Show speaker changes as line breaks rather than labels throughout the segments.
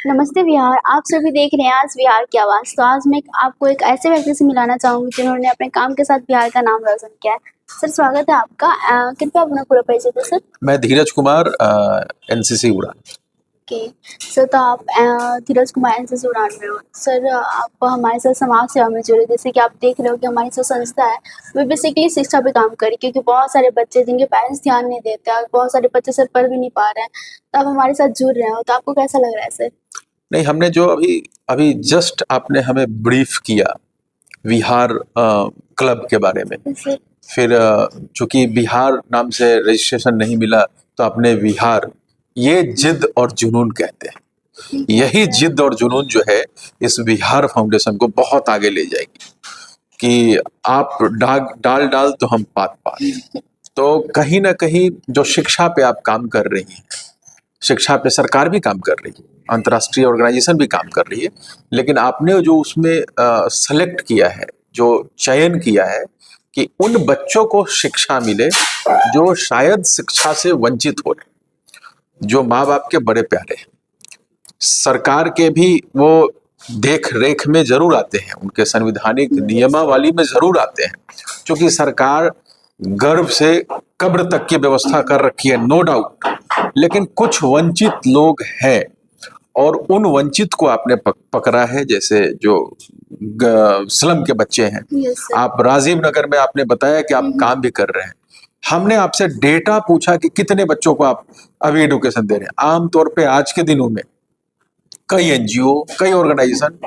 नमस्ते विहार, आप सभी देख रहे हैं आज विहार की आवाज़। तो आज मैं आपको एक ऐसे व्यक्ति से मिलाना चाहूँगी जिन्होंने अपने काम के साथ बिहार का नाम रोशन किया है। सर स्वागत है आपका। कृपया अपना पूरा परिचय दें सर।
मैं धीरज कुमार, एनसीसी उड़ान।
ओके सर, तो आप धीरज कुमार एनसीसी उड़ान में हो। सर आप हमारे साथ समाज सेवा में जुड़े, जैसे कि आप देख रहे हो कि हमारी जो संस्था है वो बेसिकली शिक्षा पे काम कर रही है, क्योंकि बहुत सारे बच्चे जिनके पेरेंट्स ध्यान नहीं देते और बहुत सारे बच्चे सर पढ़ भी नहीं पा रहे हैं। तो आप हमारे साथ जुड़ रहे हो, तो आपको कैसा लग रहा है सर?
नहीं, हमने जो अभी अभी जस्ट आपने हमें ब्रीफ किया विहार क्लब के बारे में।
सर
फिर चूंकि बिहार नाम से रजिस्ट्रेशन नहीं मिला तो आपने विहार, ये जिद और जुनून कहते हैं। यही जिद और जुनून जो है इस विहार फाउंडेशन को बहुत आगे ले जाएगी कि आप डाल डाल तो हम पात पात। तो कहीं ना कहीं जो शिक्षा पे आप काम कर रही हैं, शिक्षा पे सरकार भी काम कर रही है, अंतर्राष्ट्रीय ऑर्गेनाइजेशन भी काम कर रही है, लेकिन आपने जो उसमें सेलेक्ट किया है, जो चयन किया है कि उन बच्चों को शिक्षा मिले जो शायद शिक्षा से वंचित हो रहे, जो माँ बाप के बड़े प्यारे हैं, सरकार के भी वो देख रेख में जरूर आते हैं, उनके संवैधानिक नियमावली में जरूर आते हैं, क्योंकि सरकार गर्भ से कब्र तक की व्यवस्था कर रखी है, नो डाउट। लेकिन कुछ वंचित लोग हैं और उन वंचित को आपने पकड़ा है, जैसे जो स्लम के बच्चे हैं। आप राजीव नगर में आपने बताया कि आप काम भी कर रहे हैं। हमने आपसे डेटा पूछा कि कितने बच्चों को आप अभी एडुकेशन दे रहे हैं। आमतौर पे आज के दिनों में कई एनजीओ, कई ऑर्गेनाइजेशन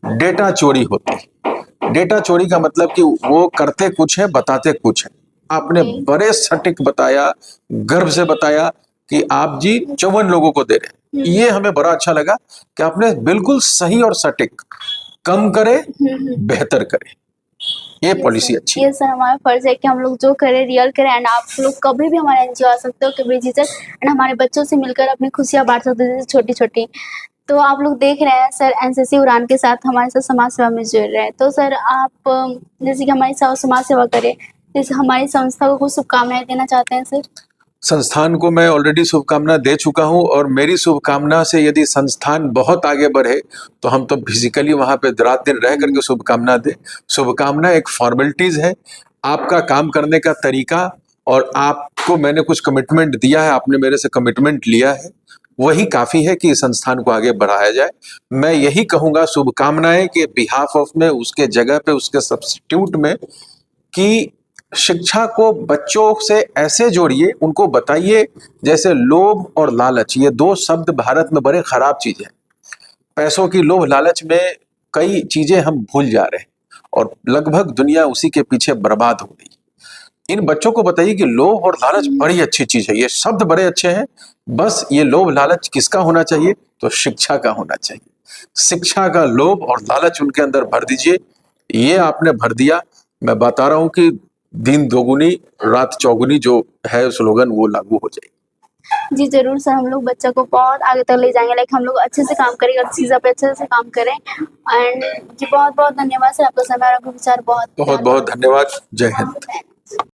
डेटा चोरी होती है। डेटा चोरी का मतलब कि वो करते कुछ है, बताते कुछ है। आपने बड़े सटीक बताया, गर्व से बताया कि आप जी 54 लोगों को दे रहे हैं। ये हमें बड़ा अच्छा लगा कि आपने बिल्कुल सही और सटीक, कम करे बेहतर करे, ये पॉलिसी अच्छी है।
ये सर हमारा फर्ज है कि हम लोग जो करें रियल करें, एंड आप लोग कभी भी हमारे एनजीओ आ सकते हो कभी झिझक, एंड हमारे बच्चों से मिलकर अपनी खुशियाँ बांट सकते हो, जैसे छोटी छोटी। तो आप लोग देख रहे हैं सर एनसीसी उड़ान के साथ हमारे साथ समाज सेवा में जुड़ रहे हैं। तो सर आप जैसे कि हमारी समाज सेवा करें, जैसे हमारी संस्था को कुछ शुभकामनाएं देना चाहते हैं सर?
संस्थान को मैं ऑलरेडी शुभकामना दे चुका हूं, और मेरी शुभकामना से यदि संस्थान बहुत आगे बढ़े तो हम तो फिजिकली वहां पे रात दिन रह करके शुभकामना दे। शुभकामना एक फॉर्मेलिटीज है, आपका काम करने का तरीका, और आपको मैंने कुछ कमिटमेंट दिया है, आपने मेरे से कमिटमेंट लिया है, वही काफी है कि संस्थान को आगे बढ़ाया जाए। मैं यही कहूंगा शुभकामनाएं कि बिहाफ ऑफ में, उसके जगह पे, उसके सब्स्टिट्यूट में, कि शिक्षा को बच्चों से ऐसे जोड़िए, उनको बताइए जैसे लोभ और लालच, ये दो शब्द भारत में बड़े खराब चीज है। पैसों की लोभ लालच में कई चीजें हम भूल जा रहे हैं और लगभग दुनिया उसी के पीछे बर्बाद हो गई। इन बच्चों को बताइए कि लोभ और लालच बड़ी अच्छी चीज है, ये शब्द बड़े अच्छे हैं, बस ये लोभ लालच किसका होना चाहिए? तो शिक्षा का होना चाहिए। शिक्षा का लोभ और लालच उनके अंदर भर दीजिए। ये आपने भर दिया, मैं बता रहा हूं कि दिन दोगुनी रात चौगुनी जो है स्लोगन, वो लागू हो जाएगी।
जी जरूर सर, हम लोग बच्चा को बहुत आगे तक ले जाएंगे। लाइक हम लोग अच्छे से काम करेंगे, चीज़ों पे अच्छे से काम करें। एंड जी बहुत बहुत धन्यवाद सर, आपका समय और आपके विचार बहुत
बहुत धन्यवाद। जय हिंद।